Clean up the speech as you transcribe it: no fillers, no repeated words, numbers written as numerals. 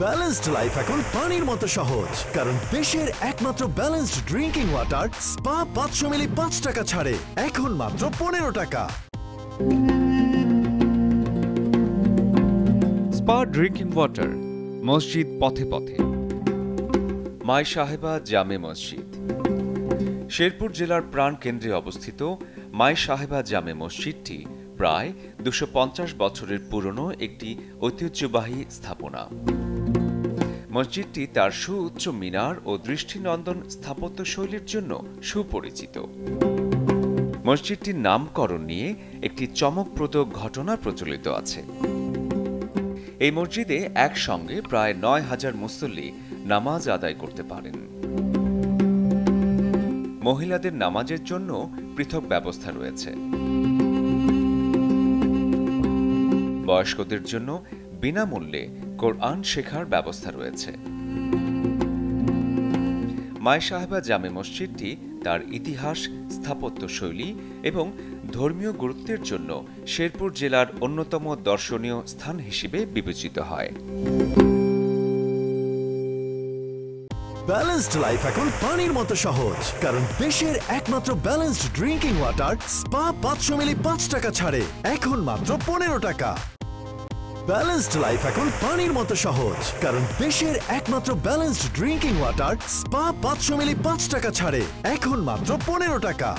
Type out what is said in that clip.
Balanced life এখন পানির মতো সহজ, কারণ দেশের একমাত্র ব্যালেন্সড ড্রিঙ্কিং ওয়াটার স্পা 500 মিলি 5 টাকা ছাড়ে, এখন মাত্র 15 টাকা। স্পা ড্রিঙ্কিং ওয়াটার, মসজিদ পথে পথে। মাই সাহেবা জামে মসজিদ। শেরপুর জেলার প্রাণকেন্দ্রে অবস্থিত মাই সাহেবা জামে মসজিদটি প্রায় 250 বছরের পুরনো একটি ঐতিহ্যবাহী স্থাপনা। মসজিদটি তার সুউচ্চ মিনার ও দৃষ্টিনন্দন স্থাপত্যশৈলীর জন্য সুপরিচিত। মসজিদটির নামকরণ নিয়ে একটি চমকপ্রদ ঘটনা প্রচলিত আছে। এই মসজিদে একসঙ্গে প্রায় 9000 মুসল্লি নামাজ আদায় করতে পারেন। মহিলাদের নামাজের জন্য পৃথক ব্যবস্থা রয়েছে। বয়স্কদের জন্য বিনামূল্যে কোরআন শেখার ব্যবস্থা রয়েছে। মাই সাহেবা জামে মসজিদটি তার ইতিহাস, স্থাপত্যশৈলী এবং ধর্মীয় গুরুত্বের জন্য শেরপুর জেলার অন্যতম দর্শনীয় স্থান হিসেবে বিবেচিত হয়। ব্যালেন্সড লাইফ এখন পানির মতো সহজ, কারণ দেশের একমাত্র ব্যালেন্সড ড্রিঙ্কিং ওয়াটার স্পা 500 মিলি 5 টাকা ছাড়ে, এখন মাত্র 15 টাকা। ব্যালেন্সড লাইফ এখন পানির মতো সহজ, কারণ দেশের একমাত্র ব্যালেন্সড ড্রিঙ্কিং ওয়াটার স্পা 500 মিলি 5 টাকা ছাড়ে, এখন মাত্র 15 টাকা।